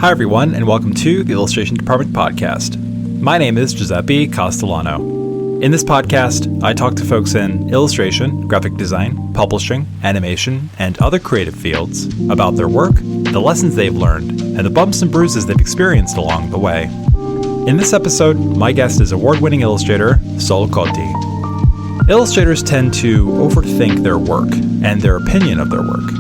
Hi, everyone, and welcome to the Illustration Department Podcast. My name is Giuseppe Castellano. In this podcast, I talk to folks in illustration, graphic design, publishing, animation, and other creative fields about their work, the lessons they've learned, and the bumps and bruises they've experienced along the way. In this episode, my guest is award-winning illustrator Sol Cotti. Illustrators tend to overthink their work and their opinion of their work.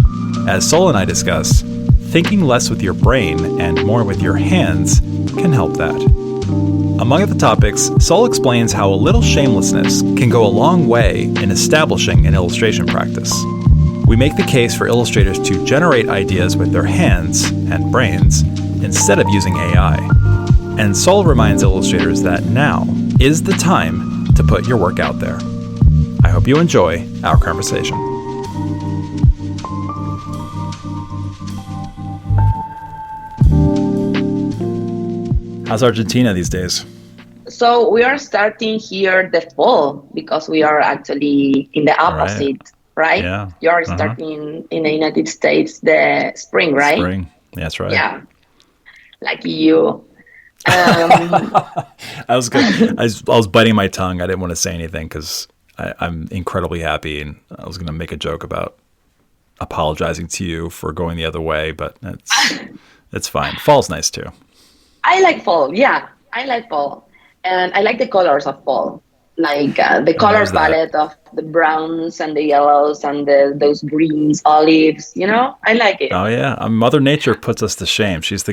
As Sol and I discuss, thinking less with your brain and more with your hands can help that. Among other topics, Sol explains how a little shamelessness can go a long way in establishing an illustration practice. We make the case for illustrators to generate ideas with their hands and brains instead of using AI. And Sol reminds illustrators that now is the time to put your work out there. I hope you enjoy our conversation. How's Argentina these days? So we are starting here the fall because we are actually in the opposite, right? Yeah. You're starting in the United States the spring, right? Spring. That's right. Yeah. Like you. I was good. I was biting my tongue. I didn't want to say anything because I'm incredibly happy, and I was going to make a joke about apologizing to you for going the other way, but it's fine. Fall's nice too. I like fall. Yeah, I like fall. And I like the colors of fall. Like the color palette of the browns and the yellows and those greens, olives, I like it. Oh yeah. Mother Nature puts us to shame. She's the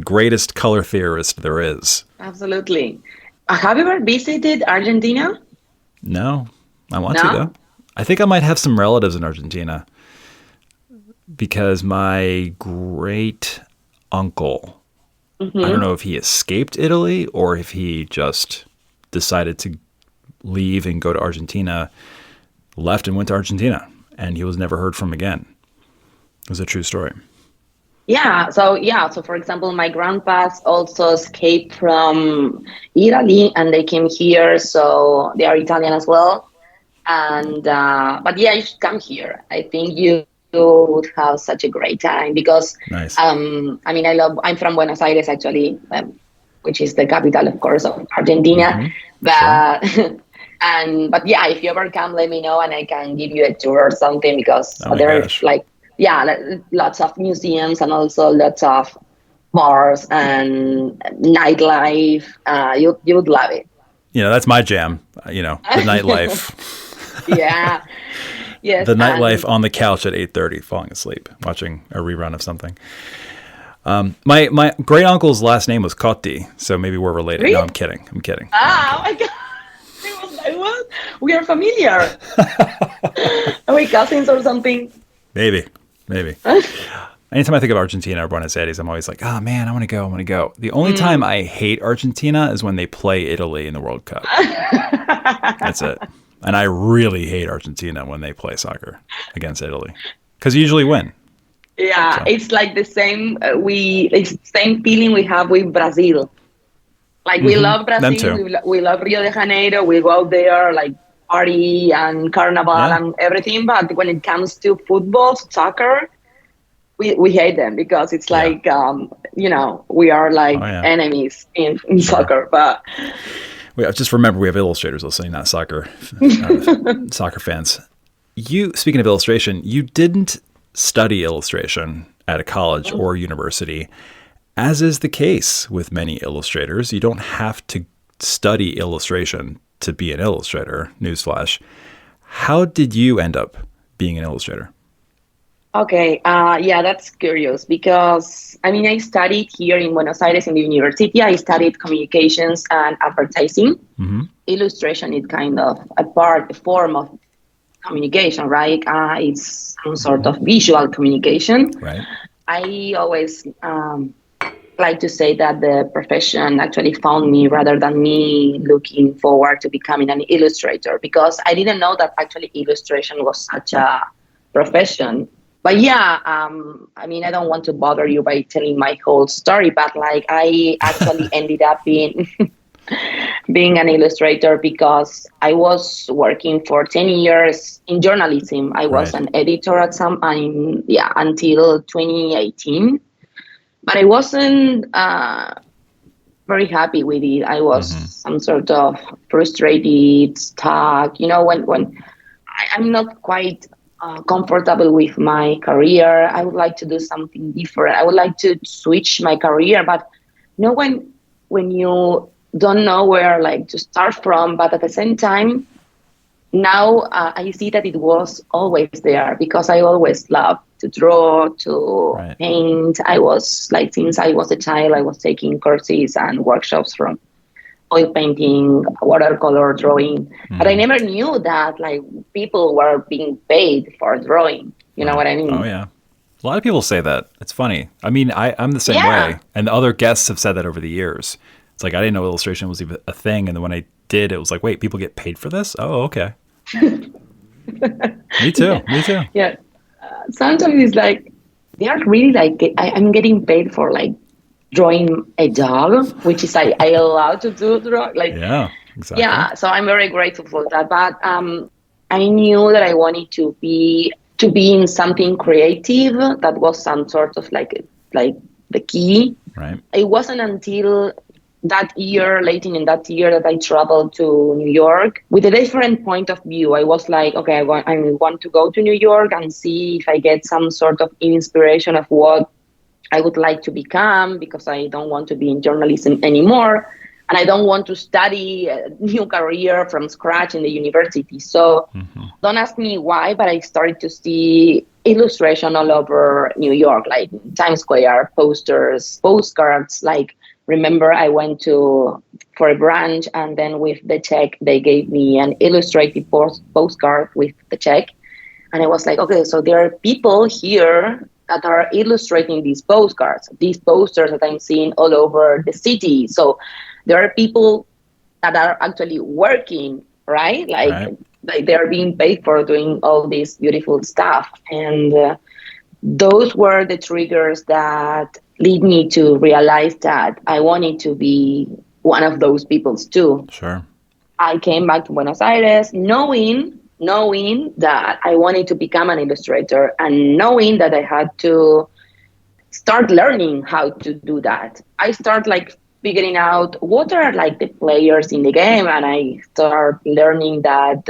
greatest color theorist there is. Absolutely. Have you ever visited Argentina? No. I want to though. I think I might have some relatives in Argentina because my great uncle, I don't know if he escaped Italy or if he just decided to leave and go to Argentina, left and went to Argentina, and he was never heard from again. It was a true story. So for example, my grandpas also escaped from Italy and they came here, so they are Italian as well. And but yeah, you should come here. I think you would have such a great time because nice. I'm from Buenos Aires actually, which is the capital, of course, of Argentina. But sure. but yeah, if you ever come, let me know and I can give you a tour or something because there's lots of museums and also lots of bars and nightlife. You would love it. That's my jam. The nightlife. Yeah. Yes, the nightlife on the couch at 8:30, falling asleep, watching a rerun of something. My great uncle's last name was Cotti, so maybe we're related. Really? No, I'm kidding. Oh my God. I was like, what? We are familiar. Are we cousins or something? Maybe. Anytime I think of Argentina or Buenos Aires, I'm always like, oh man, I want to go. The only time I hate Argentina is when they play Italy in the World Cup. That's it. And I really hate Argentina when they play soccer against Italy because you usually win. Yeah, so. It's like the same. It's the same feeling we have with Brazil. Like we love Brazil, we love Rio de Janeiro. We go out there like party and carnival and everything. But when it comes to football, soccer, we hate them because it's like we are like enemies in soccer. But just remember, we have illustrators listening, not soccer fans. Speaking of illustration, you didn't study illustration at a college or university, as is the case with many illustrators. You don't have to study illustration to be an illustrator. Newsflash. How did you end up being an illustrator? Okay, that's curious because, I studied here in Buenos Aires in the university. I studied communications and advertising. Mm-hmm. Illustration is kind of a form of communication, right? It's some sort of visual communication. Right. I always like to say that the profession actually found me rather than me looking forward to becoming an illustrator because I didn't know that actually illustration was such a profession. But I don't want to bother you by telling my whole story, but I actually ended up being an illustrator because I was working for 10 years in journalism. I was an editor at until 2018. but I wasn't very happy with it. I was Mm-hmm. some sort of frustrated, stuck. I'm not quite comfortable with my career. I would like to do something different. I would like to switch my career, but when you don't know where like to start from, but at the same time, now I see that it was always there because I always loved to draw, to Right. paint. I was like, since I was a child, I was taking courses and workshops from oil painting, watercolor drawing. But I Mm-hmm. never knew that like people were being paid for drawing. You know Right. what I Oh, mean? yeah. A lot of people say that. It's funny. I mean, I'm the same Yeah. way. And the other guests have said that over the years. It's like, I didn't know illustration was even a thing. And then when I did, it was like, wait, people get paid for this? Oh, okay. Me too. Yeah. Me too. Yeah. Sometimes it's like they are really like I'm getting paid for like drawing a dog, which is I allowed to do draw like Yeah, exactly. yeah. So I'm very grateful for that. But I knew that I wanted to be in something creative that was some sort of like the key. Right. It wasn't until that year, late in that year, that I traveled to New York with a different point of view. I was like, okay, I want to go to New York and see if I get some sort of inspiration of what I would like to become, because I don't want to be in journalism anymore. And I don't want to study a new career from scratch in the university. So Mm-hmm. don't ask me why, but I started to see illustration all over New York, like Times Square, posters, postcards. Like, remember, I went to for a brunch, and then with the check, they gave me an illustrated postcard with the check. And I was like, okay, so there are people here that are illustrating these postcards, these posters that I'm seeing all over the city. So there are people that are actually working, right? Right. Like they're being paid for doing all this beautiful stuff. And those were the triggers that lead me to realize that I wanted to be one of those people too. Sure. I came back to Buenos Aires knowing that I wanted to become an illustrator, and knowing that I had to start learning how to do that. I start like figuring out what are like the players in the game, and I start learning that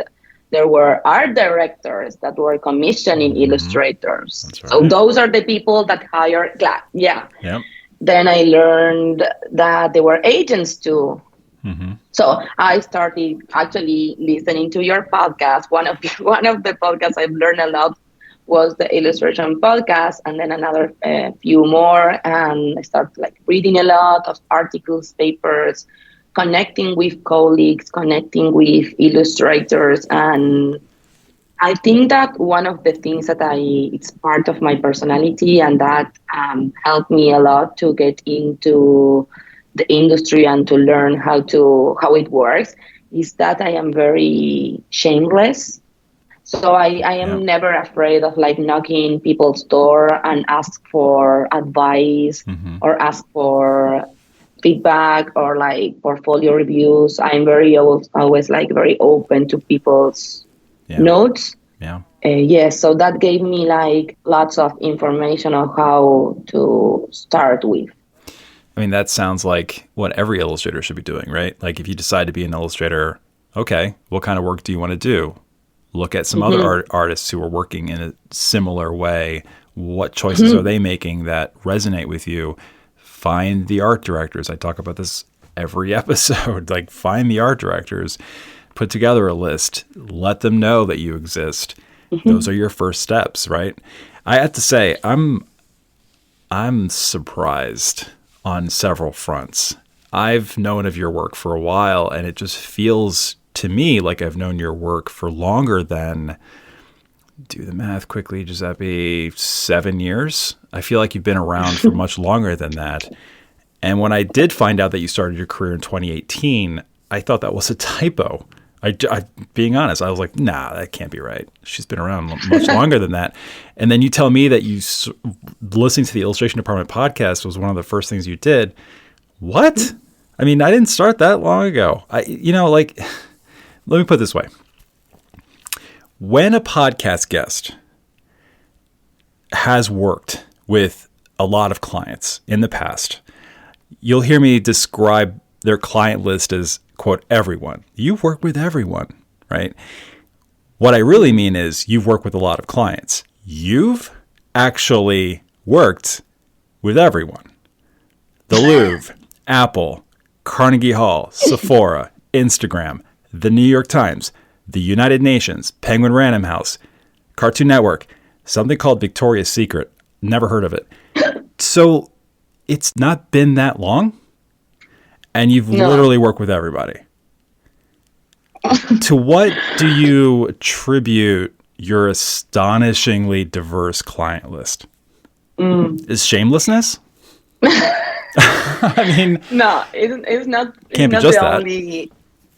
there were art directors that were commissioning Mm-hmm. illustrators. That's So right. those are the people that hire. Yeah. Yep. Then I learned that there were agents too. Mm-hmm. So I started actually listening to your podcast. One of the podcasts I've learned a lot was the illustration podcast, and then another few more. And I started like reading a lot of articles, papers, connecting with colleagues, connecting with illustrators. And I think that one of the things that it's part of my personality, and that helped me a lot to get into the industry and to learn how it works, is that I am very shameless. So I Yep. am never afraid of like knocking people's door and ask for advice Mm-hmm. or ask for feedback or like portfolio reviews. I'm very always like very open to people's Yeah. notes. Yeah. Yes, so that gave me like lots of information on how to start with. I mean, that sounds like what every illustrator should be doing, right? Like if you decide to be an illustrator, okay, what kind of work do you want to do? Look at some other Mm-hmm. artists who are working in a similar way. What choices are Mm-hmm. they making that resonate with you? Find the art directors. I talk about this every episode. Like find the art directors, put together a list, let them know that you exist. Those Mm-hmm. are your first steps, right? I have to say, I'm surprised on several fronts. I've known of your work for a while, and it just feels to me like I've known your work for longer than, do the math quickly, Giuseppe, 7 years. I feel like you've been around for much longer than that. And when I did find out that you started your career in 2018, I thought that was a typo. Being honest, I was like, nah, that can't be right. She's been around much longer than that. And then you tell me that listening to the Illustration Department podcast was one of the first things you did. What? I mean, I didn't start that long ago. Like, let me put it this way. When a podcast guest has worked with a lot of clients in the past, you'll hear me describe their client list as, quote, everyone. You've worked with everyone, right? What I really mean is you've worked with a lot of clients. You've actually worked with everyone. The Louvre, Apple, Carnegie Hall, Sephora, Instagram, the New York Times, the United Nations, Penguin Random House, Cartoon Network, something called Victoria's Secret. Never heard of it. So it's not been that long, and you've literally worked with everybody. To what do you attribute your astonishingly diverse client list? Is shamelessness? I mean, no, it's not. Can't it's be not just the that. Only,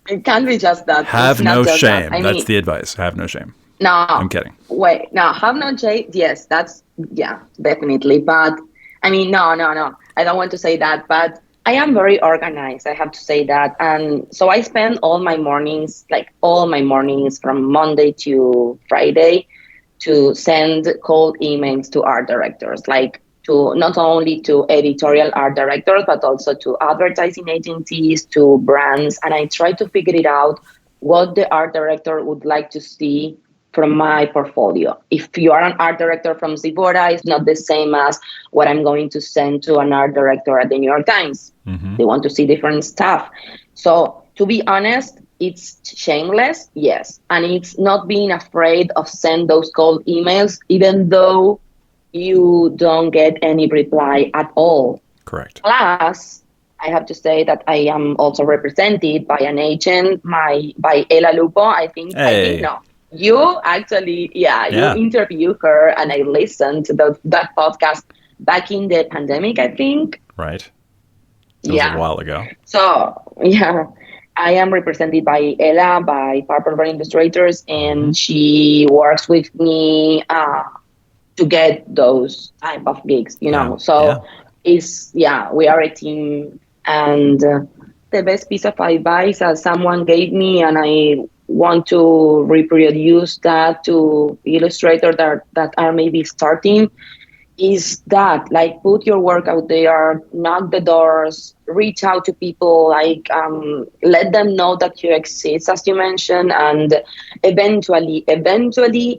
it can't be just that. Have It's not no just shame. that. That's the advice. Have no shame. No, I'm kidding. Wait, no, have no shame. Yes, definitely. But I mean, no. I don't want to say that, but I am very organized. I have to say that, and so I spend all my mornings from Monday to Friday, to send cold emails to art directors, like to not only to editorial art directors, but also to advertising agencies, to brands. And I try to figure it out what the art director would like to see from my portfolio. If you are an art director from Sephora, it's not the same as what I'm going to send to an art director at the New York Times. Mm-hmm. They want to see different stuff. So to be honest, it's shameless, yes. And it's not being afraid of send those cold emails, even though you don't get any reply at all. Correct. Plus, I have to say that I am also represented by an agent, by Ella Lupo. I think no. You actually, you interview her, and I listened to that podcast back in the pandemic, I think. Right. It was a while ago. So, I am represented by Ella, by Purple Rain Illustrators, and she works with me to get those type of gigs, So we are a team, and the best piece of advice that someone gave me, and I want to reproduce that to illustrators that are maybe starting, is that, like, put your work out there, knock the doors, reach out to people, like let them know that you exist, as you mentioned, and eventually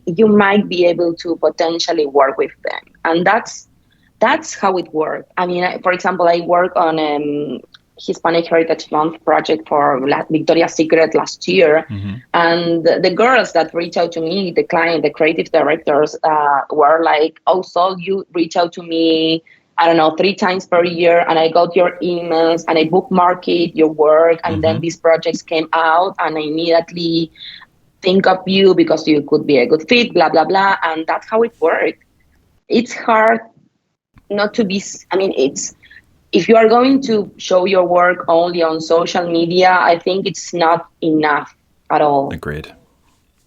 you might be able to potentially work with them. And that's how it works. I mean, for example, I work on Hispanic Heritage Month project for Victoria's Secret last year. Mm-hmm. And the girls that reached out to me, the client, the creative directors, were like, oh, so you reach out to me, I don't know, 3 times per year, and I got your emails, and I bookmarked your work, and then these projects came out, and I immediately think of you because you could be a good fit, blah, blah, blah. And that's how it worked. It's hard not to be, if you are going to show your work only on social media, I think it's not enough at all. Agreed.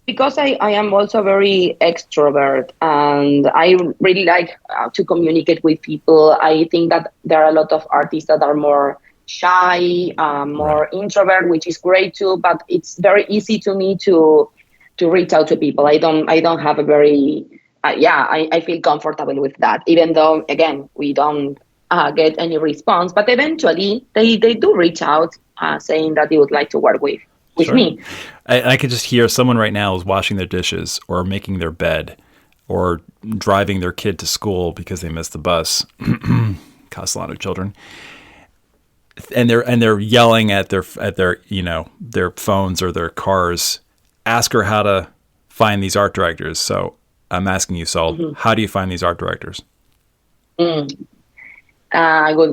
Because I am also very extrovert, and I really like to communicate with people. I think that there are a lot of artists that are more shy, more introvert, which is great too, but it's very easy to me to reach out to people. I don't have a very, I feel comfortable with that, even though, again, we don't get any response, but eventually they do reach out saying that they would like to work with me. I could just hear someone right now is washing their dishes or making their bed or driving their kid to school because they missed the bus. Castellano children. And they're yelling at their their phones or their cars. Ask her how to find these art directors. So I'm asking you, Sol, how do you find these art directors? Good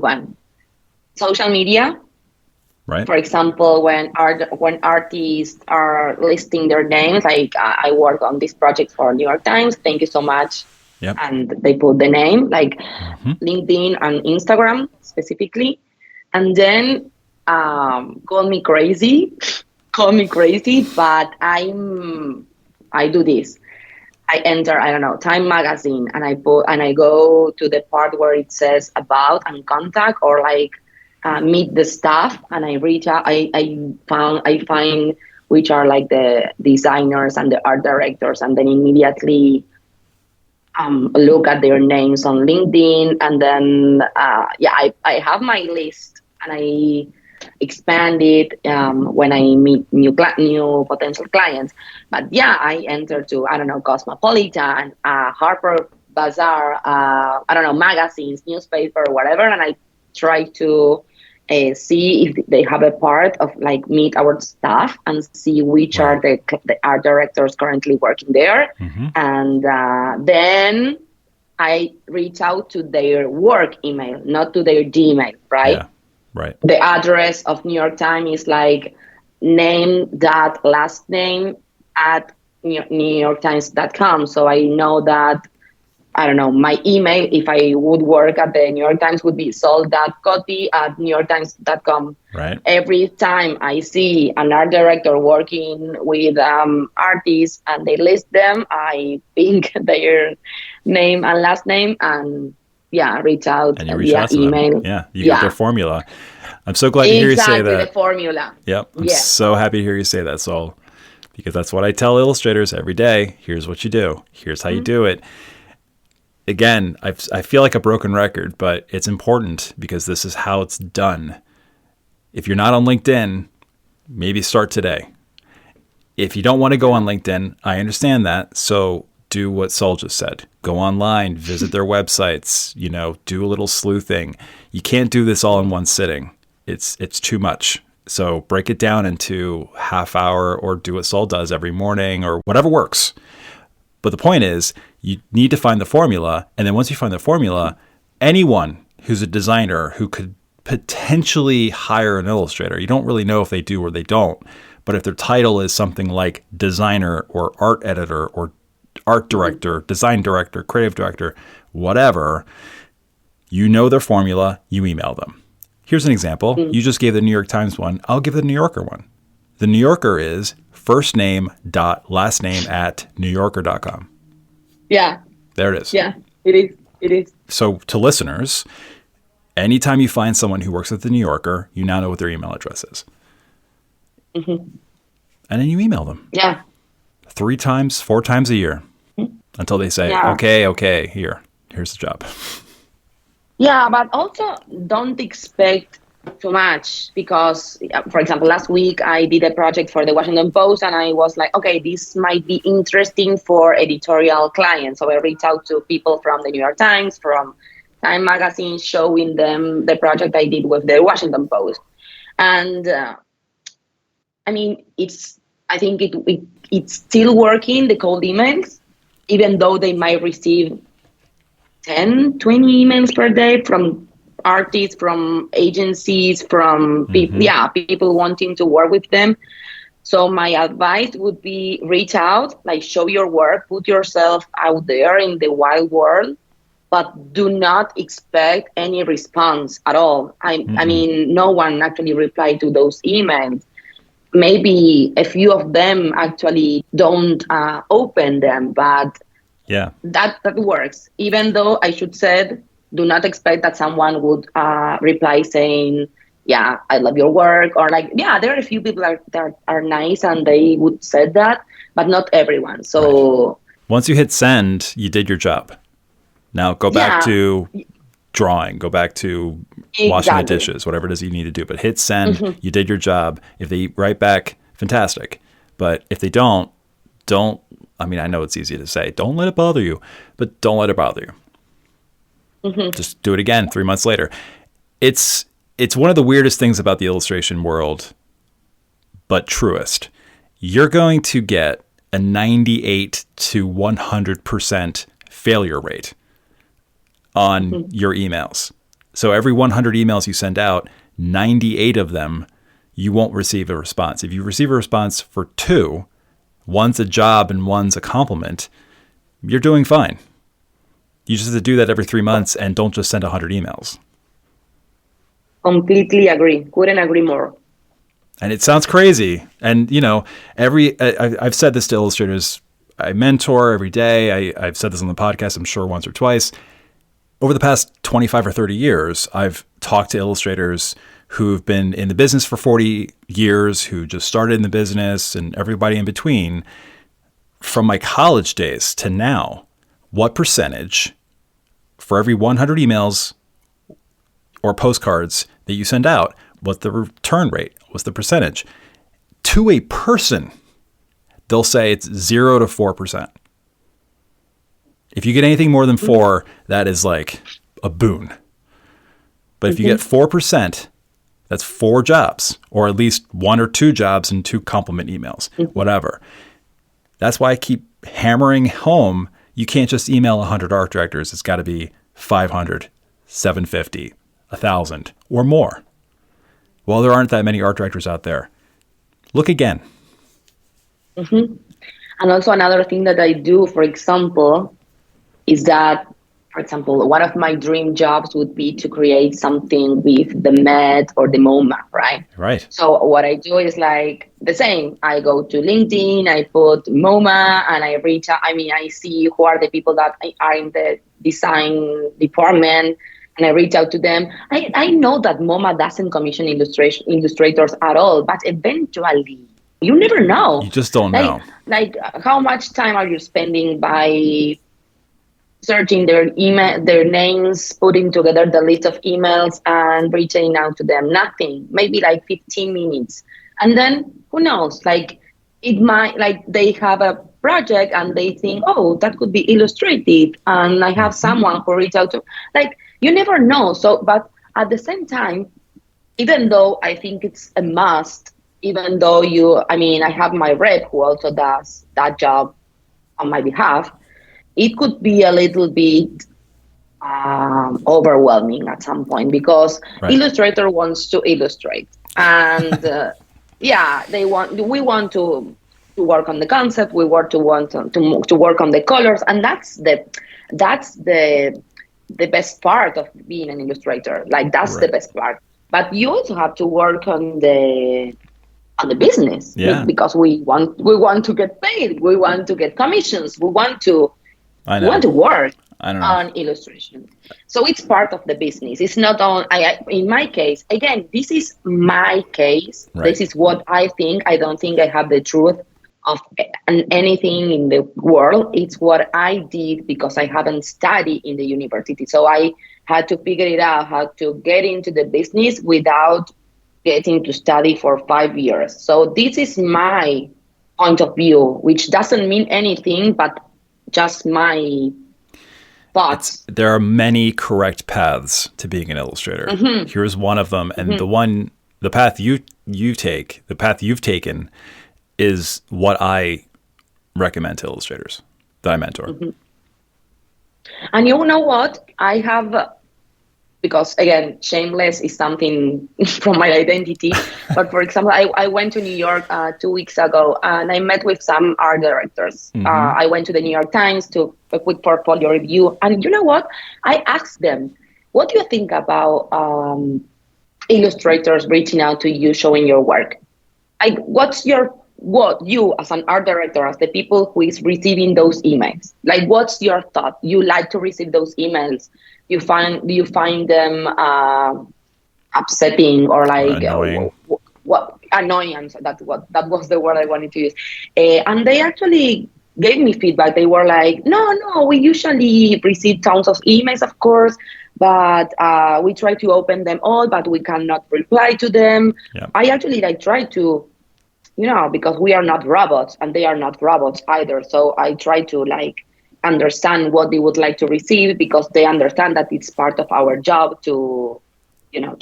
one. Social media. Right. For example, when artists are listing their names, like I work on this project for New York Times, thank you so much. Yep. And they put the name, like LinkedIn and Instagram specifically. And then call me crazy, but I do this. I enter, I don't know, Time Magazine, and I go to the part where it says about and contact, or like meet the staff, and I reach out. I find which are like the designers and the art directors, and then immediately look at their names on LinkedIn, and then I have my list, and I expand it when I meet new potential clients. But yeah, I enter to, I don't know, Cosmopolitan, Harper Bazaar, I don't know, magazines, newspaper, whatever, and I try to see if they have a part of like meet our staff and see which are the art directors currently working there, and then I reach out to their work email, not to their Gmail, right? Yeah. Right. The address of New York Times is like name dot last name at newyorktimes.com. So I know that, I don't know, my email, if I would work at the New York Times, would be sol.cotti at newyorktimes.com. Right. Every time I see an art director working with artists and they list them, I ping their name and last name and reach out and you reach via out to email. them. Yeah, you get their formula. I'm so glad to hear you say that. The formula. Yep, I'm so happy to hear you say that, Sol, because that's what I tell illustrators every day. Here's what you do. Here's how you do it. Again, I feel like a broken record, but it's important because this is how it's done. If you're not on LinkedIn, maybe start today. If you don't want to go on LinkedIn, I understand that. So do what Sol just said. Go online, visit their websites, do a little sleuthing. You can't do this all in one sitting. It's too much. So break it down into half hour or do what Sol does every morning or whatever works. But the point is, you need to find the formula. And then once you find the formula, anyone who's a designer who could potentially hire an illustrator, you don't really know if they do or they don't. But if their title is something like designer or art editor or art director, design director, creative director, whatever, you know their formula, you email them. Here's an example. You just gave the New York Times one. I'll give the New Yorker one. The New Yorker is first name dot last name at newyorker.com. Yeah. There it is. Yeah, it is. So to listeners, anytime you find someone who works at the New Yorker, you now know what their email address is. And then you email them. Yeah. 3 times, 4 times a year until they say, okay, here's the job. Yeah, but also don't expect too much because, for example, last week I did a project for the Washington Post and I was like, okay, this might be interesting for editorial clients. So I reached out to people from the New York Times, from Time Magazine, showing them the project I did with the Washington Post. And I mean, I think it's still working, the cold emails, even though they might receive 10, 20 emails per day from artists, from agencies, from people wanting to work with them. So my advice would be reach out, like show your work, put yourself out there in the wild world, but do not expect any response at all. I mean, no one actually replied to those emails. Maybe a few of them actually don't open them, but that works. Even though I should say, do not expect that someone would reply saying, yeah, I love your work, or like, yeah, there are a few people that are nice and they would say that, but not everyone. So once you hit send, you did your job. Now go back to drawing, go back to washing the dishes, whatever it is you need to do. But hit send, you did your job. If they write back, fantastic. But if they don't, I mean, I know it's easy to say, don't let it bother you, but don't let it bother you. Just do it again 3 months later. It's one of the weirdest things about the illustration world, but truest. You're going to get a 98 to 100% failure rate on your emails. So every 100 emails you send out, 98 of them, you won't receive a response. If you receive a response for 2, one's a job and one's a compliment, you're doing fine. You just have to do that every 3 months and don't just send 100 emails. Completely agree. Couldn't agree more. And it sounds crazy. And, I've said this to illustrators I mentor every day. I've said this on the podcast, I'm sure once or twice. Over the past 25 or 30 years, I've talked to illustrators who've been in the business for 40 years, who just started in the business, and everybody in between. From my college days to now, what percentage for every 100 emails or postcards that you send out, what's the return rate? What's the percentage? To a person, they'll say it's 0 to 4%. If you get anything more than 4, that is like a boon. But if you get 4%, that's 4 jobs, or at least 1 or 2 jobs and 2 compliment emails, whatever. That's why I keep hammering home, you can't just email 100 art directors. It's got to be 500, 750, 1,000, or more. Well, there aren't that many art directors out there. Look again. And also another thing that I do, for example, is that, for example, one of my dream jobs would be to create something with the Met or the MoMA, right? Right. So what I do is like the same. I go to LinkedIn, I put MoMA, and I reach out. I mean, I see who are the people that are in the design department, and I reach out to them. I know that MoMA doesn't commission illustrators at all, but eventually, you never know. You just don't know. Like how much time are you spending by searching their email, their names, putting together the list of emails and reaching out to them? Nothing, maybe like 15 minutes. And then who knows, like it might, like they have a project and they think, oh, that could be illustrative. And I have someone who reach out to, like, you never know. So, but at the same time, even though I think it's a must, even though I have my rep who also does that job on my behalf, it could be a little bit overwhelming at some point because Illustrator wants to illustrate, and we want to work on the concept, we want to work on the colors, and that's the best part of being an illustrator. Like that's the best part. But you also have to work on the business, because we want to get paid, we want to get commissions, we want to work on illustration. So it's part of the business. It's not on. In my case, again, this is my case. Right. This is what I think. I don't think I have the truth of anything in the world. It's what I did because I haven't studied in the university. So I had to figure it out how to get into the business without getting to study for 5 years. So this is my point of view, which doesn't mean anything, but just my thoughts. There are many correct paths to being an illustrator. Mm-hmm. Here's one of them. And the path you've taken is what I recommend to illustrators that I mentor. Mm-hmm. And you know what? I have, because again, shameless is something from my identity. But for example, I went to New York 2 weeks ago and I met with some art directors. Mm-hmm. I went to the New York Times to a quick portfolio review. And you know what? I asked them, what do you think about illustrators reaching out to you, showing your work? What you as an art director, as the people who is receiving those emails, like what's your thought? You like to receive those emails? Do you find them upsetting or like annoying? What annoying? That was the word I wanted to use. And they actually gave me feedback. They were like, no, we usually receive tons of emails, of course, but we try to open them all, but we cannot reply to them. Yeah. I actually try to, because we are not robots and they are not robots either. So I try to understand what they would like to receive, because they understand that it's part of our job to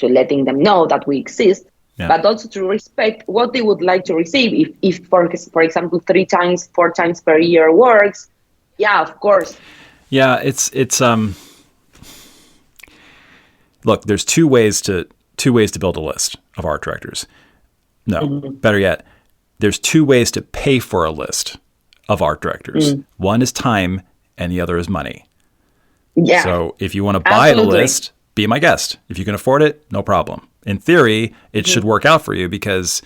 letting them know that we exist, but also to respect what they would like to receive. If for example, 4 times per year works, of course. Yeah, it's look, there's two ways to build a list of art directors. No, better yet, there's 2 ways to pay for a list of art directors. One is time and the other is money. Yeah. So if you want to buy the list, be my guest. If you can afford it, no problem. In theory, it should work out for you, because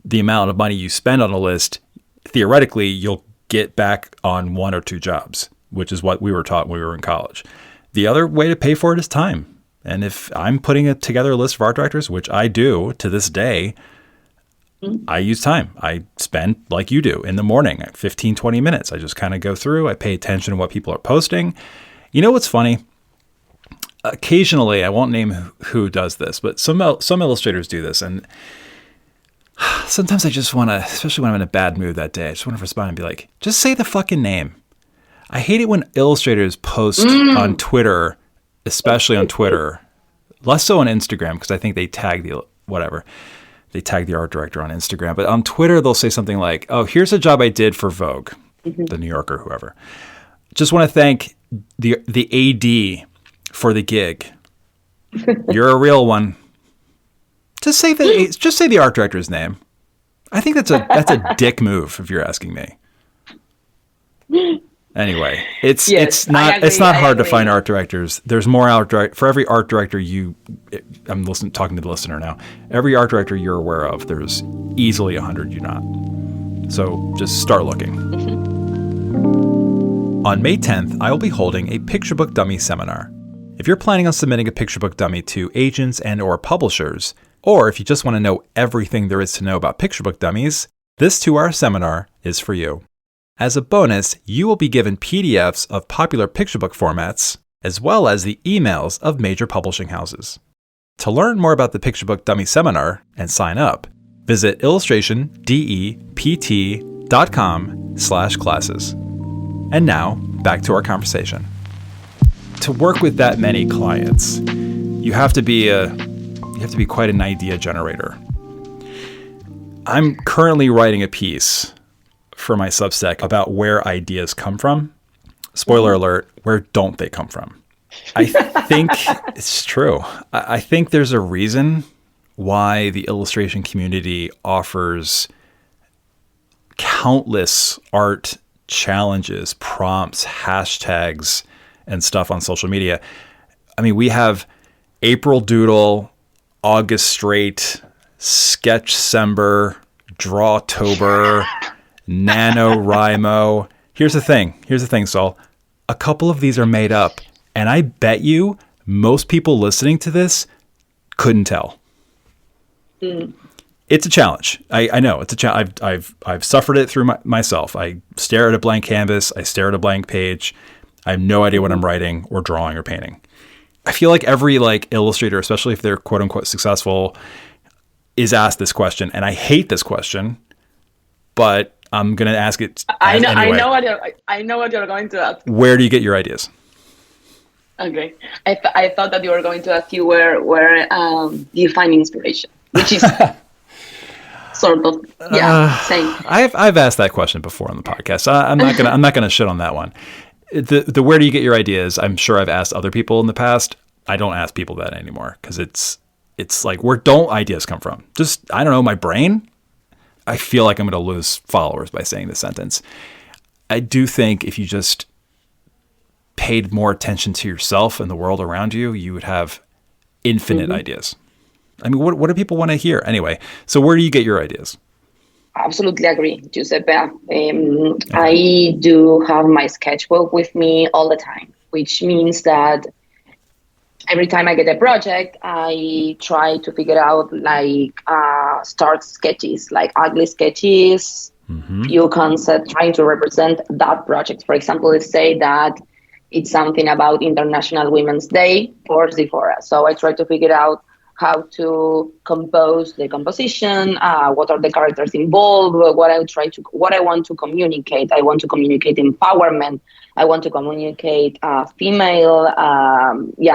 the amount of money you spend on a list, theoretically, you'll get back on 1 or 2 jobs, which is what we were taught when we were in college. The other way to pay for it is time. And if I'm putting together a list of art directors, which I do to this day, I use time. I spend, like you do, in the morning, 15, 20 minutes. I just kind of go through. I pay attention to what people are posting. You know what's funny? Occasionally, I won't name who does this, but some illustrators do this. And sometimes I just want to, especially when I'm in a bad mood that day, I just want to respond and be like, just say the fucking name. I hate it when illustrators post on Twitter, especially on Twitter, less so on Instagram, because I think they tag they tag the art director on Instagram. But on Twitter, they'll say something like, oh, here's a job I did for Vogue, the New Yorker, whoever. Just want to thank the AD for the gig. You're a real one. Just say the art director's name. I think that's a dick move if you're asking me. Anyway, it's not hard to find art directors. There's more for every art director I'm talking to the listener now. Every art director you're aware of, there's easily 100 you're not. So just start looking. On May 10th, I will be holding a picture book dummy seminar. If you're planning on submitting a picture book dummy to agents and or publishers, or if you just want to know everything there is to know about picture book dummies, this 2-hour seminar is for you. As a bonus, you will be given PDFs of popular picture book formats, as well as the emails of major publishing houses. To learn more about the Picture Book Dummy Seminar and sign up, visit illustrationdept.com/classes. And now, back to our conversation. To work with that many clients, you have to be quite an idea generator. I'm currently writing a piece for my Substack about where ideas come from. Spoiler alert, where don't they come from? I think it's true. I think there's a reason why the illustration community offers countless art challenges, prompts, hashtags, and stuff on social media. I mean, we have April Doodle, August Straight, Sketchcember, Drawtober, NaNoWriMo. Here's the thing, Saul. A couple of these are made up, and I bet you most people listening to this couldn't tell. It's a challenge. I know it's a challenge. I've suffered it through myself. I stare at a blank canvas. I stare at a blank page. I have no idea what I'm writing or drawing or painting. I feel like every illustrator, especially if they're quote unquote successful, is asked this question, and I hate this question, but I'm going to ask it anyway. I know what you're going to ask. Where do you get your ideas? Okay. I thought that you were going to ask you where do you find inspiration, which is sort of, same. I've asked that question before on the podcast. So I'm not gonna shit on that one. The where do you get your ideas? I'm sure I've asked other people in the past. I don't ask people that anymore because it's like, where don't ideas come from? Just, I don't know, my brain. I feel like I'm going to lose followers by saying this sentence. I do think if you just paid more attention to yourself and the world around you, you would have infinite ideas. I mean, what do people want to hear? Anyway, so where do you get your ideas? Absolutely agree, Giuseppe. I do have my sketchbook with me all the time, which means that every time I get a project, I try to figure out start sketches, like ugly sketches, few concepts, trying to represent that project. For example, let's say that it's something about International Women's Day for Sephora. So I try to figure out how to compose the composition, what are the characters involved, what I want to communicate. I want to communicate empowerment. I want to communicate female.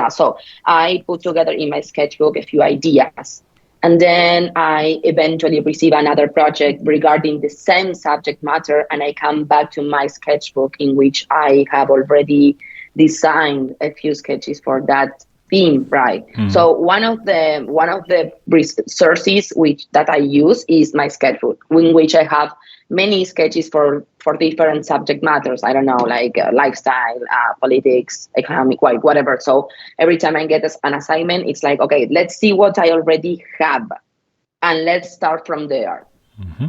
So I put together in my sketchbook a few ideas. And then I eventually receive another project regarding the same subject matter, and I come back to my sketchbook in which I have already designed a few sketches for that theme, right? So one of the resources that I use is my sketchbook, in which I have many sketches for different subject matters. I don't know, like lifestyle, politics, economic, whatever. So every time I get an assignment, it's like, okay, let's see what I already have, and let's start from there.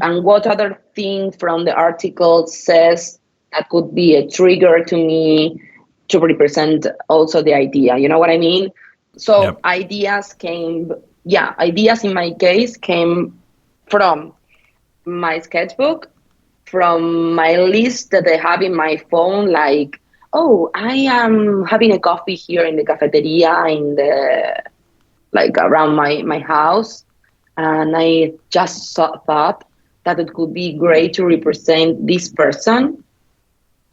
And what other thing from the article says that could be a trigger to me to represent also the idea. You know what I mean? So ideas in my case came from my sketchbook from my list that I have in my phone, like, oh, I am having a coffee here in the cafeteria in the like around my house, and I just thought that it could be great to represent this person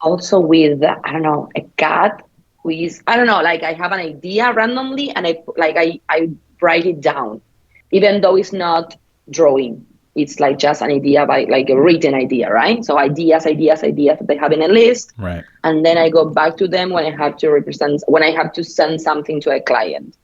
also with I don't know, a cat who is I don't know, like I have an idea randomly and I write it down, even though it's not drawing. It's like just an idea by like a written idea, right? So ideas that I have in a list, Right. and then I go back to them when I have to send something to a client.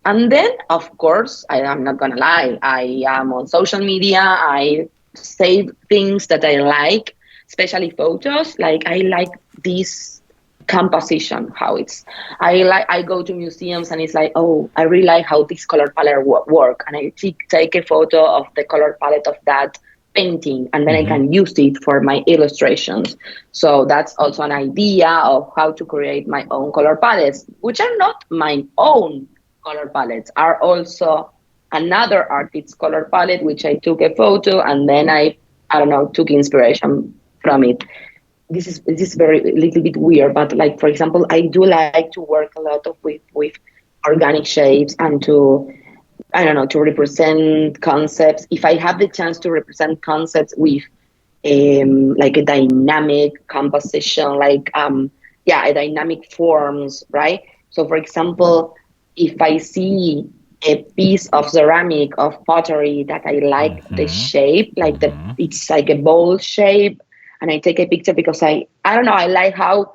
And then, of course, I am not gonna lie. I am on social media. I save things that I like, especially photos. Like I like this composition, how it's. I go to museums and it's like, oh, I really like how this color palette work, and I take a photo of the color palette of that painting, and then I can use it for my illustrations. So that's also an idea of how to create my own color palettes, which are not my own color palettes, are also another artist's color palette, which I took a photo and then I don't know, took inspiration from it. This is very a little bit weird, but like for example, I do like to work a lot of with organic shapes and to I don't know to represent concepts. If I have the chance to represent concepts with like a dynamic composition, like a dynamic forms, right? So for example, if I see a piece of ceramic of pottery that I like the shape, like it's like a bowl shape, and I take a picture because I don't know, I like how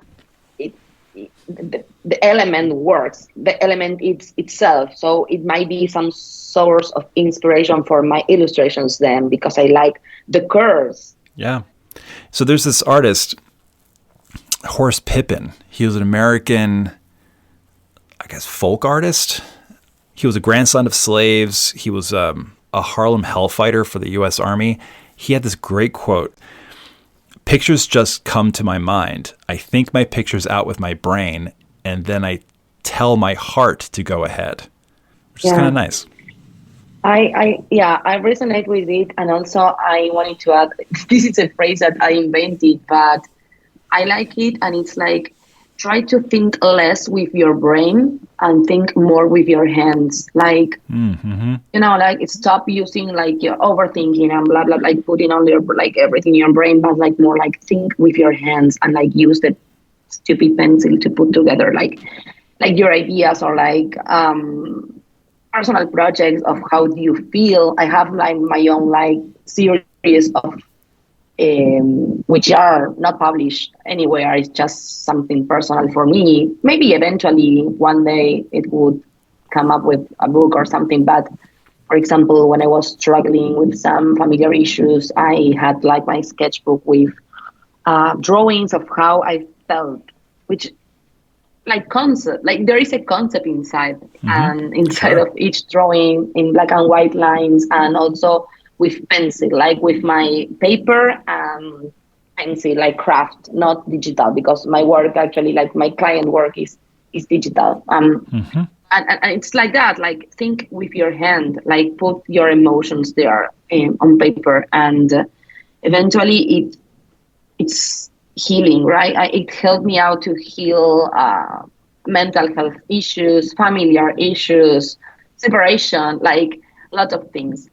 the element works, the element itself. So it might be some source of inspiration for my illustrations then because I like the curves. Yeah. So there's this artist, Horace Pippin. He was an American, I guess, folk artist. He was a grandson of slaves. He was a Harlem hellfighter for the U.S. Army. He had this great quote: "Pictures just come to my mind. I think my pictures out with my brain, and then I tell my heart to go ahead," which is kind of nice. I resonate with it, and also I wanted to add, this is a phrase that I invented, but I like it, and it's like try to think less with your brain and think more with your hands. Like like stop using like your overthinking and blah blah, like putting on your like everything in your brain, but like more like think with your hands and like use the stupid pencil to put together like your ideas or like personal projects of how do you feel. I have like my own like series of which are not published anywhere. It's just something personal for me. Maybe eventually one day it would come up with a book or something. But for example, when I was struggling with some familiar issues, I had like my sketchbook with drawings of how I felt, which like concept, like there is a concept inside and inside of each drawing in black and white lines, and also with pencil, like with my paper and pencil, like craft, not digital, because my work actually, like my client work is digital. And it's like that, like think with your hand, like put your emotions there on paper, and eventually it's healing, right? It helped me out to heal mental health issues, familiar issues, separation, like a lot of things.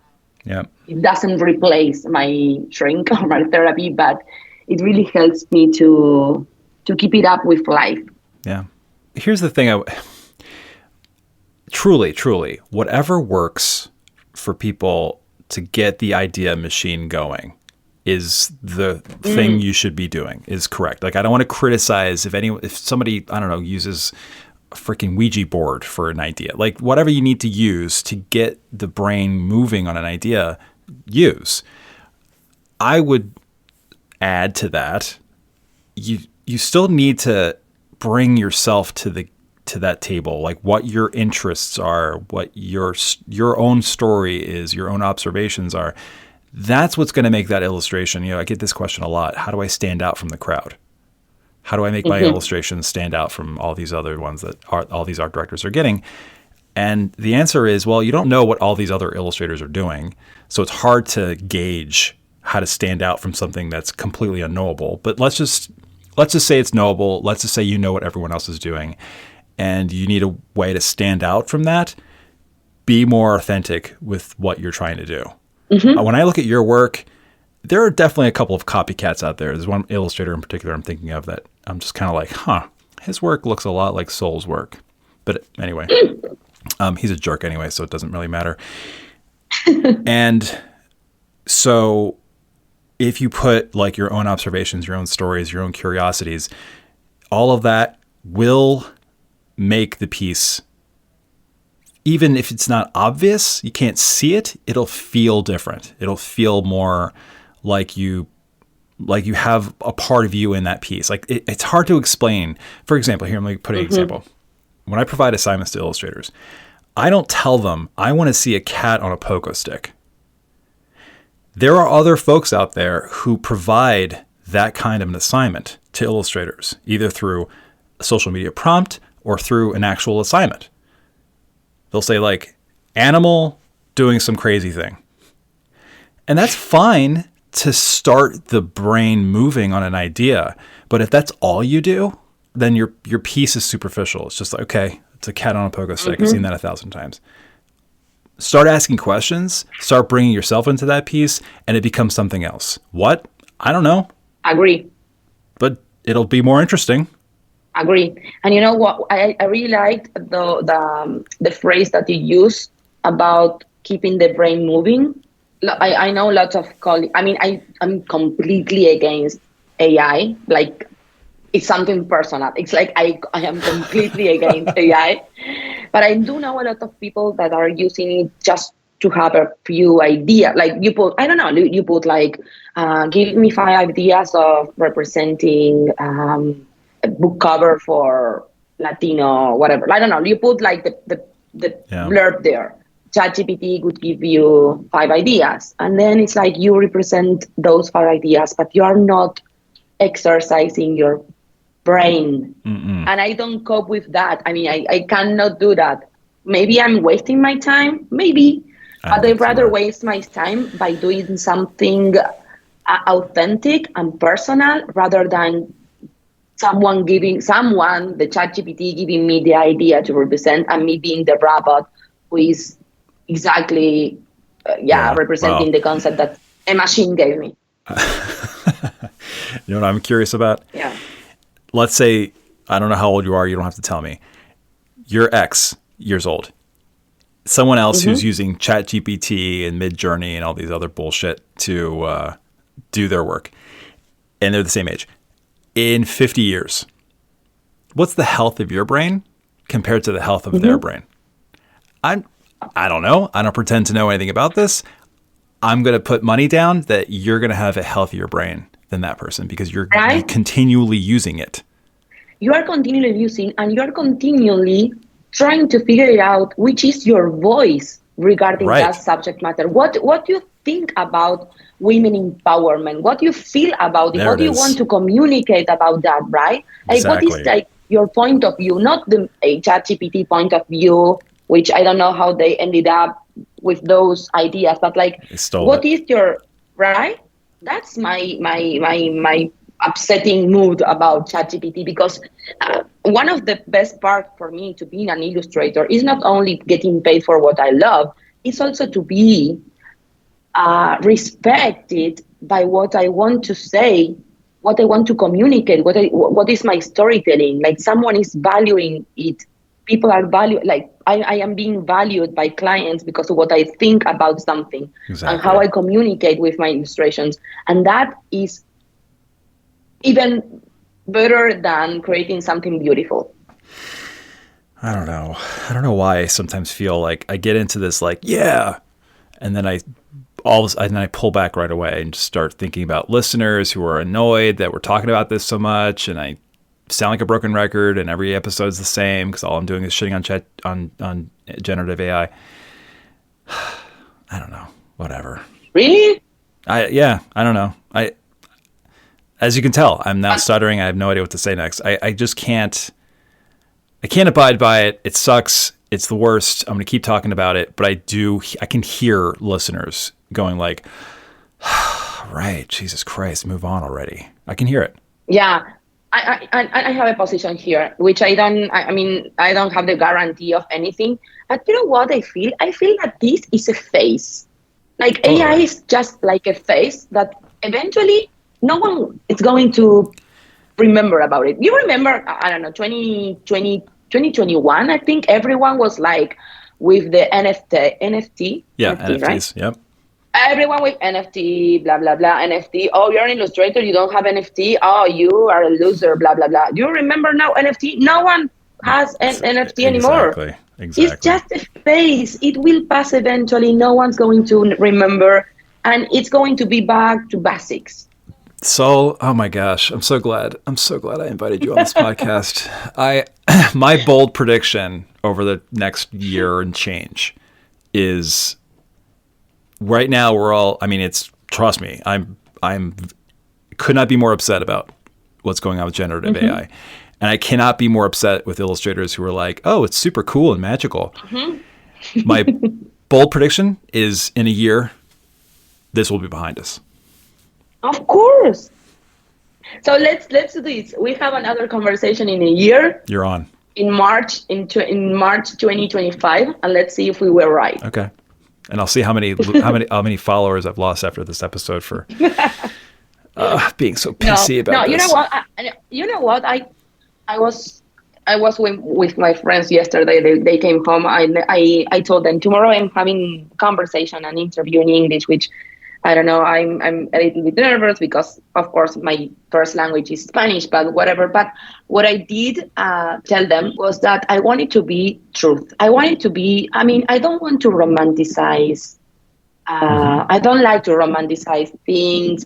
Yeah. It doesn't replace my shrink or my therapy, but it really helps me to keep it up with life. Yeah. Here's the thing. Truly, whatever works for people to get the idea machine going is the thing you should be doing, is correct. Like, I don't want to criticize if somebody, I don't know, uses a freaking Ouija board for an idea. Like, whatever you need to use to get the brain moving on an idea, use. I would add to that, you still need to bring yourself to that table, like what your interests are, what your own story is, your own observations are. That's what's going to make that illustration. I get this question a lot. How do I stand out from the crowd? How do I make my illustrations stand out from all these other ones that all these art directors are getting? And the answer is, well, you don't know what all these other illustrators are doing. So it's hard to gauge how to stand out from something that's completely unknowable. But let's just say it's knowable. Let's just say you know what everyone else is doing, and you need a way to stand out from that. Be more authentic with what you're trying to do. When I look at your work, there are definitely a couple of copycats out there. There's one illustrator in particular I'm thinking of that I'm just kind of like, his work looks a lot like Soul's work. But anyway, he's a jerk anyway, so it doesn't really matter. And so if you put like your own observations, your own stories, your own curiosities, all of that will make the piece, even if it's not obvious, you can't see it, it'll feel different. It'll feel more like you have a part of you in that piece. Like it's hard to explain. For example, here, let me put an example. When I provide assignments to illustrators, I don't tell them I want to see a cat on a pogo stick. There are other folks out there who provide that kind of an assignment to illustrators, either through a social media prompt or through an actual assignment. They'll say like, animal doing some crazy thing. And that's fine to start the brain moving on an idea. But if that's all you do, then your piece is superficial. It's just like, okay, it's a cat on a pogo stick. I've seen that 1,000 times. Start asking questions, start bringing yourself into that piece, and it becomes something else. What? I don't know. Agree. But it'll be more interesting. Agree. And you know what? I really liked the phrase that you use about keeping the brain moving. I know lots of colleagues. I mean, I'm completely against AI. Like, it's something personal. It's like I am completely against AI. But I do know a lot of people that are using it just to have a few ideas. Like you put like, give me 5 ideas of representing a book cover for Latino, whatever. I don't know. You put like the blurb there. ChatGPT would give you 5 ideas. And then it's like you represent those 5 ideas, but you are not exercising your brain. And I don't cope with that. I mean, I cannot do that. Maybe I'm wasting my time, maybe, but I'd rather waste my time by doing something authentic and personal rather than the ChatGPT giving me the idea to represent and me being the robot who is exactly representing the concept that a machine gave me. You know what I'm curious about? Yeah. Let's say, I don't know how old you are. You don't have to tell me. You're X years old. Someone else who's using ChatGPT and Midjourney and all these other bullshit to do their work. And they're the same age. In 50 years, what's the health of your brain compared to the health of their brain? I don't know. I don't pretend to know anything about this. I'm going to put money down that you're going to have a healthier brain than that person because you're continually using it. You are continually using, and you are continually trying to figure out which is your voice regarding that subject matter. What do you think about women empowerment? What do you feel about it? What do you want to communicate about that, right? Like, exactly. What is like your point of view, not the ChatGPT point of view, which I don't know how they ended up with those ideas, but like, what is your, right? That's my upsetting mood about ChatGPT, because one of the best parts for me to being an illustrator is not only getting paid for what I love, it's also to be respected by what I want to say, what I want to communicate, what is my storytelling. Like, someone is valuing it. People are valued, like I am being valued by clients because of what I think about something and how I communicate with my illustrations. And that is even better than creating something beautiful. I don't know why I sometimes feel like I get into this like, yeah, and then I pull back right away and just start thinking about listeners who are annoyed that we're talking about this so much, and I sound like a broken record, and every episode's the same because all I'm doing is shitting on generative AI. I don't know. Whatever. Really? I don't know. As you can tell, I'm now stuttering. I have no idea what to say next. I just can't. I can't abide by it. It sucks. It's the worst. I'm going to keep talking about it, but I can hear listeners going like, right. Jesus Christ, move on already. I can hear it. Yeah. I have a position here, which I mean, I don't have the guarantee of anything. But you know what I feel? I feel that this is a phase. Like AI Totally. is just like a phase that eventually no one is going to remember about it. You remember, I don't know, 2021, I think everyone was like with the NFT, Yeah, NFT, right? NFTs. Yep. Everyone with NFT, blah, blah, blah, NFT. Oh, you're an illustrator, you don't have NFT. Oh, you are a loser, blah, blah, blah. Do you remember now NFT? No one has an NFT anymore. Exactly. It's Exactly. just a phase. It will pass eventually. No one's going to remember. And it's going to be back to basics. So, oh my gosh, I'm so glad. I'm so glad I invited you on this podcast. My bold prediction over the next year and change is right now I mean, trust me, I'm could not be more upset about what's going on with generative AI. And I cannot be more upset with illustrators who are like, oh, it's super cool and magical. My bold prediction is in a year, this will be behind us. Of course. So let's do this. We have another conversation in a year. You're on. In March 2025, and let's see if we were right. Okay. And I'll see how many followers I've lost after this episode for being so PC about this. You know what? I was with my friends yesterday. They came home. I told them tomorrow I'm having conversation and interview in English, which I don't know. I'm a little bit nervous because, of course, my first language is Spanish, but whatever. But what I did tell them was that I wanted to be truth. I wanted to be, I mean, I don't want to romanticize. I don't like to romanticize things,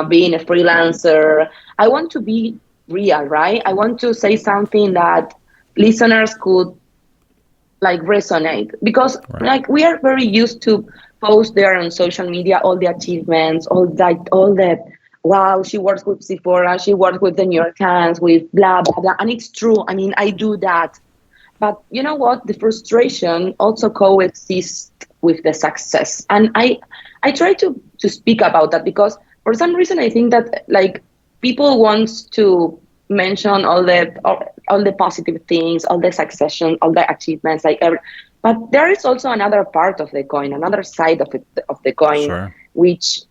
being a freelancer. I want to be real, right? I want to say something that listeners could like resonate because like we are very used to post there on social media all the achievements, all the wow, she works with Sephora, she works with the New York Times, with blah blah blah, and it's true. I mean, I do that, but you know what? The frustration also coexists with the success, and I try to speak about that because for some reason I think that like people want to mention all the positive things, all the succession, all the achievements, but there is also another part of the coin, another side of the coin, which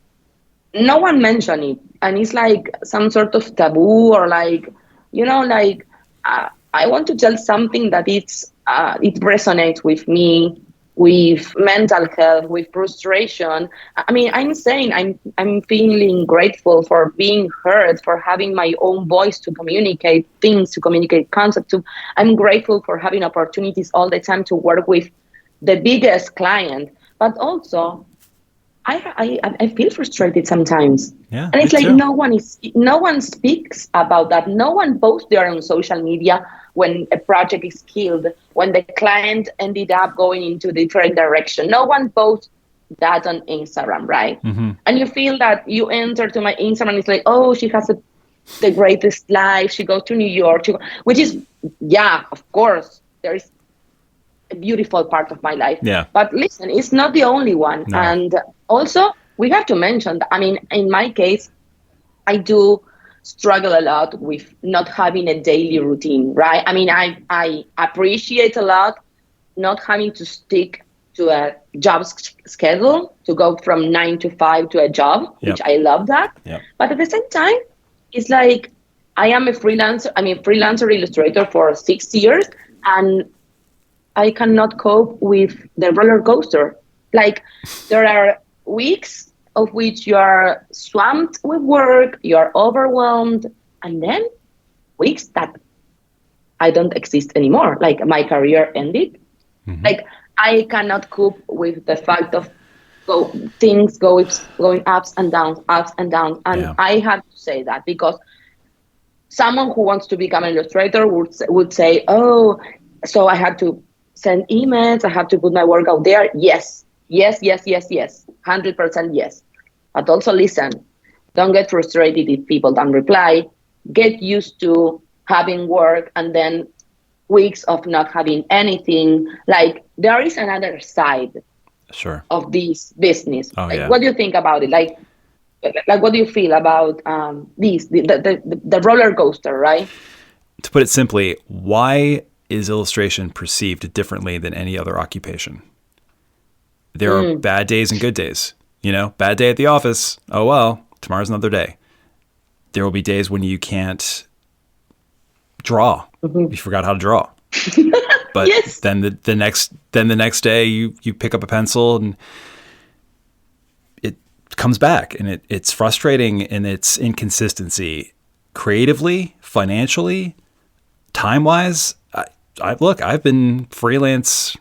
no one mentioned it, and it's like some sort of taboo or like, you know, like I want to tell something that it resonates with me, with mental health, with frustration. I mean, I'm saying I'm feeling grateful for being heard, for having my own voice to communicate things, to communicate concepts. I'm grateful for having opportunities all the time to work with the biggest client, but also I feel frustrated sometimes. Yeah, and it's like too. no one speaks about that. No one posts there on social media when a project is killed, when the client ended up going into the different direction. No one posts that on Instagram, right? Mm-hmm. And you feel that you enter to my Instagram, it's like, oh, she has the greatest life. She goes to New York, which is, yeah, of course, there is a beautiful part of my life. Yeah. But listen, it's not the only one. No. And also, we have to mention that, I mean, in my case, I do struggle a lot with not having a daily routine, right? I mean, I appreciate a lot not having to stick to a job schedule, to go from 9 to 5 to a job, which I love that. Yep. But at the same time, it's like I am a freelancer illustrator for 6 years, and I cannot cope with the roller coaster. Like there are weeks of which you are swamped with work, you are overwhelmed, and then weeks that I don't exist anymore. Like my career ended. Mm-hmm. Like I cannot cope with the fact of things going ups and downs. And I have to say that because someone who wants to become an illustrator would say, oh, so I have to send emails, I have to put my work out there. Yes, 100% yes. But also listen, don't get frustrated if people don't reply. Get used to having work and then weeks of not having anything. Like there is another side of this business. What do you think about it? Like, Like, what do you feel about the roller coaster, right? To put it simply, why is illustration perceived differently than any other occupation? There are bad days and good days. Bad day at the office. Oh, well, tomorrow's another day. There will be days when you can't draw. You forgot how to draw. But Yes. then the next day you pick up a pencil and it comes back, and it's frustrating in its inconsistency, creatively, financially, time-wise. I've been freelance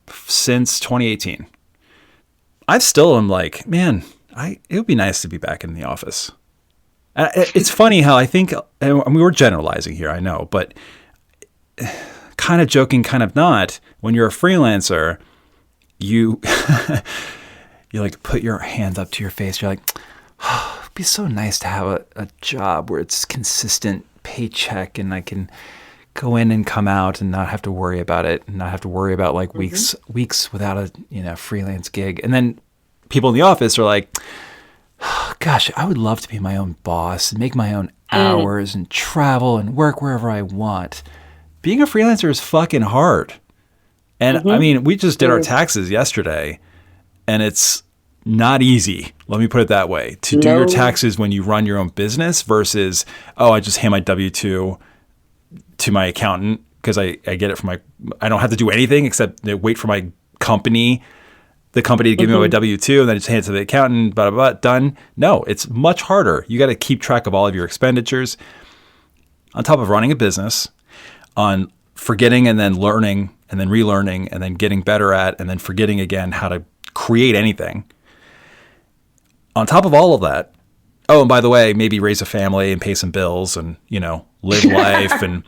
since 2018. I still am like, man, it would be nice to be back in the office. It's funny how I think, and we're generalizing here, I know, but kind of joking, kind of not. When you're a freelancer, you like put your hands up to your face. You're like, oh, it'd be so nice to have a job where it's consistent paycheck and I can go in and come out and not have to worry about it, and not have to worry about like weeks without a freelance gig. And then people in the office are like, oh, gosh, I would love to be my own boss and make my own hours and travel and work wherever I want. Being a freelancer is fucking hard. And I mean, we just did our taxes yesterday, and it's not easy. Let me put it that way. To do your taxes when you run your own business versus, I just hand my W-2 to my accountant because I get it from I don't have to do anything except wait for the company to give me my W-2 and then just hand it to the accountant, blah, blah, blah, done. No, it's much harder. You got to keep track of all of your expenditures on top of running a business, on forgetting and then learning and then relearning and then getting better at and then forgetting again how to create anything. On top of all of that, and by the way, maybe raise a family and pay some bills and, live life and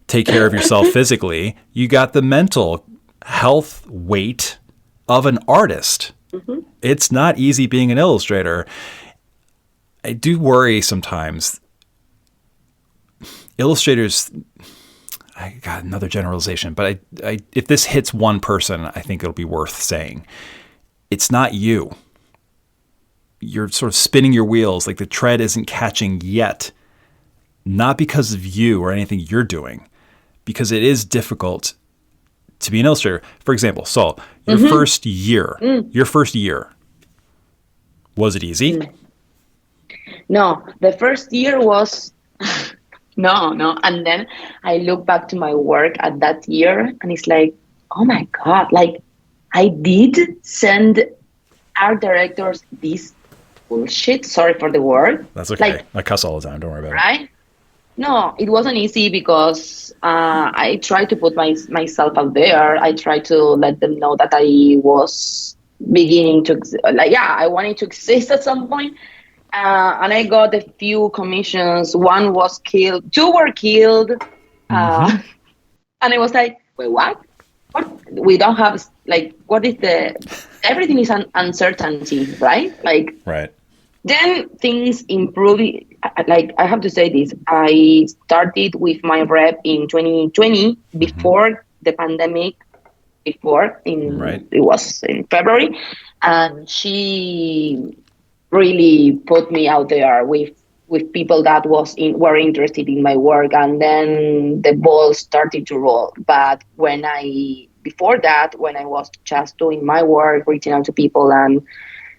take care of yourself physically. You got the mental health weight of an artist. It's not easy being an illustrator. I do worry sometimes. Illustrators, I got another generalization, but if this hits one person, I think it'll be worth saying. It's not you. You're sort of spinning your wheels, like the tread isn't catching yet. Not because of you or anything you're doing, because it is difficult to be an illustrator. For example, Saul, your first year, was it easy? No, the first year was no. And then I look back to my work at that year and it's like, oh my God, like I did send art directors this bullshit. Sorry for the word. That's okay. I cuss all the time. Don't worry about it. Right? No, it wasn't easy because I tried to put myself out there. I tried to let them know that I was beginning to, I wanted to exist at some point. And I got a few commissions. One was killed. Two were killed. And I was like, wait, what? What? We don't have, what is everything is an uncertainty, right? Right. Then things improved. I have to say this. I started with my rep in 2020 before the pandemic. It was in February, and she really put me out there with people that were interested in my work, and then the ball started to roll. But before that, when I was just doing my work, reaching out to people and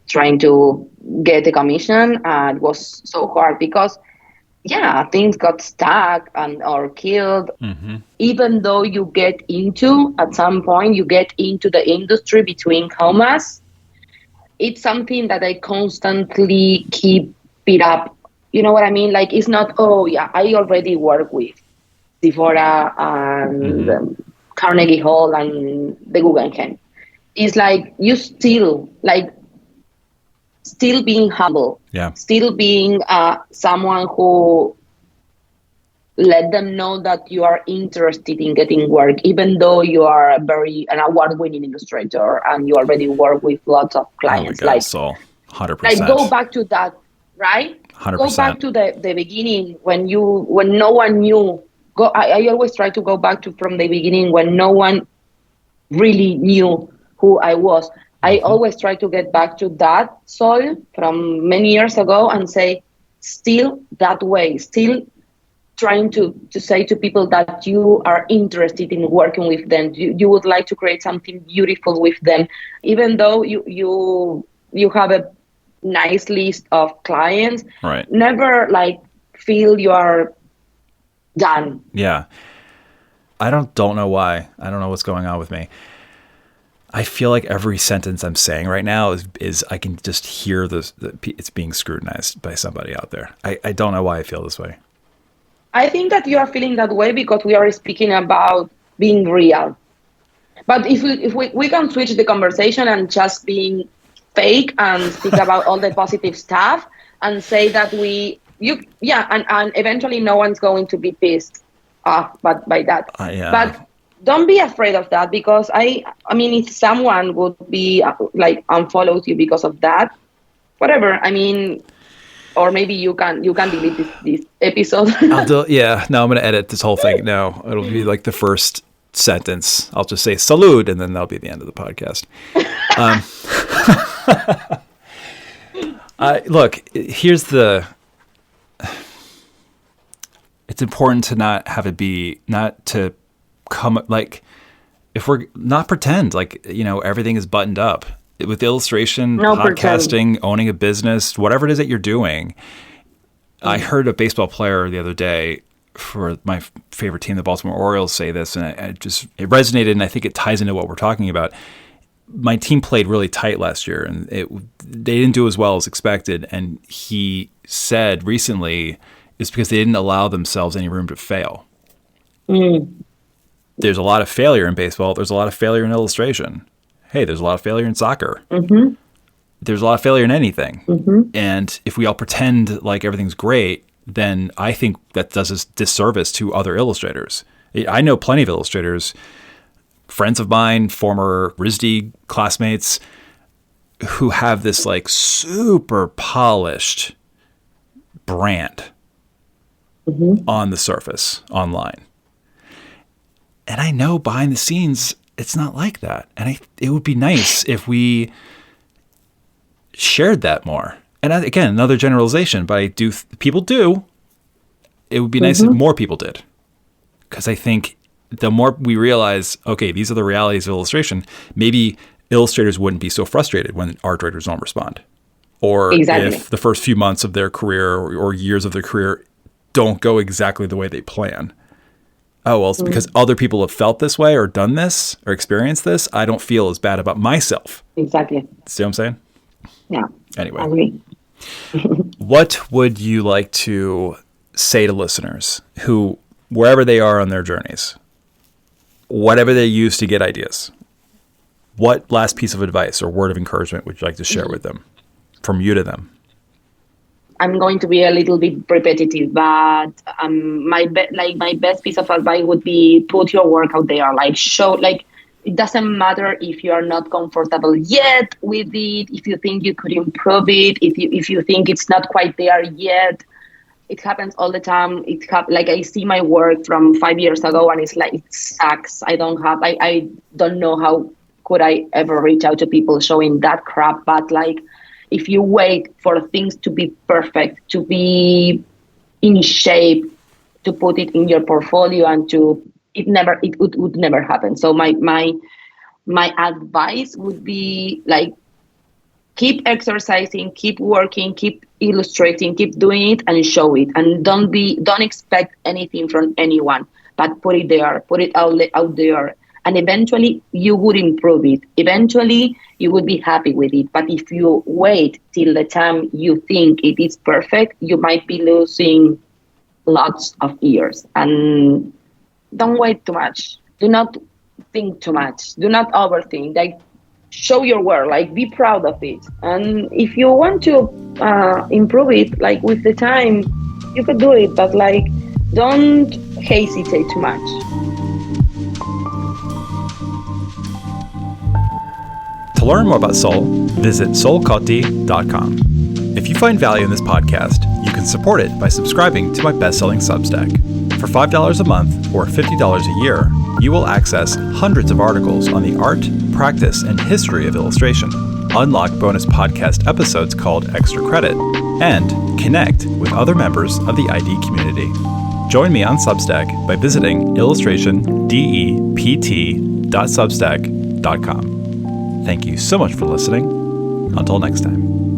trying to get a commission, it was so hard because things got stuck or killed. Even though at some point you get into the industry between commas, it's something that I constantly keep it up. You know what I mean? Like, it's not, I already work with Sephora and Carnegie Hall and the Guggenheim. It's like you still being humble, still being someone who let them know that you are interested in getting work, even though you are an award-winning illustrator and you already work with lots of clients. Oh my God, Saul, 100%. Go back to that, right? 100%. Go back to the beginning when no one knew. I always try to go back to from the beginning when no one really knew who I was. I always try to get back to that soil from many years ago and say, still that way, still trying to say to people that you are interested in working with them. You would like to create something beautiful with them, even though you have a nice list of clients. Right. Never like feel you are done. Yeah. I don't know why. I don't know what's going on with me. I feel like every sentence I'm saying right now is I can just hear it's being scrutinized by somebody out there. I don't know why I feel this way. I think that you are feeling that way because we are speaking about being real. But if we can switch the conversation and just being fake and speak about all the positive stuff and say that and eventually no one's going to be pissed off by that. Yeah. But don't be afraid of that, because I mean, if someone would be like unfollows you because of that, whatever. I mean, or maybe you can delete this episode. I'm going to edit this whole thing. No, it'll be like the first sentence. I'll just say salud, and then that'll be the end of the podcast. Look, it's important to not to come, like, if we're not pretend like, everything is buttoned up with illustration, podcasting, owning a business, whatever it is that you're doing. I heard a baseball player the other day for my favorite team, the Baltimore Orioles, say this, and it resonated, and I think it ties into what we're talking about. My team played really tight last year, and they didn't do as well as expected. And he said recently it's because they didn't allow themselves any room to fail. There's a lot of failure in baseball. There's a lot of failure in illustration. Hey, there's a lot of failure in soccer. Mm-hmm. There's a lot of failure in anything. Mm-hmm. And if we all pretend like everything's great, then I think that does us disservice to other illustrators. I know plenty of illustrators, friends of mine, former RISD classmates, who have this like super polished brand on the surface online. And I know behind the scenes, it's not like that. And it would be nice if we shared that more. And again, another generalization, but people do. It would be nice if more people did. Because I think the more we realize, okay, these are the realities of illustration, maybe illustrators wouldn't be so frustrated when art directors don't respond. Or if the first few months of their career or years of their career don't go exactly the way they plan. Oh, well, it's because other people have felt this way or done this or experienced this. I don't feel as bad about myself. Exactly. See what I'm saying? Yeah. Anyway. I agree. What would you like to say to listeners who, wherever they are on their journeys, whatever they use to get ideas, what last piece of advice or word of encouragement would you like to share with them, from you to them? I'm going to be a little bit repetitive, but my best piece of advice would be put your work out there. It doesn't matter if you are not comfortable yet with it, if you think you could improve it, if you think it's not quite there yet. It happens all the time. I see my work from 5 years ago, and it's like, it sucks. I don't know how could I ever reach out to people showing that crap, but if you wait for things to be perfect, to be in shape, to put it in your portfolio, and it would never happen. So my advice would be keep exercising, keep working, keep illustrating, keep doing it, and show it. And don't expect anything from anyone, but put it out there. And eventually you would improve it. Eventually you would be happy with it. But if you wait till the time you think it is perfect, you might be losing lots of years. And don't wait too much. Do not think too much. Do not overthink. Show your work. Be proud of it. And if you want to improve it, with the time, you could do it. But don't hesitate too much. To learn more about Sol, visit solcotti.com. If you find value in this podcast, you can support it by subscribing to my best-selling Substack. For $5 a month or $50 a year, you will access hundreds of articles on the art, practice, and history of illustration, unlock bonus podcast episodes called Extra Credit, and connect with other members of the ID community. Join me on Substack by visiting illustrationdept.substack.com. Thank you so much for listening. Until next time.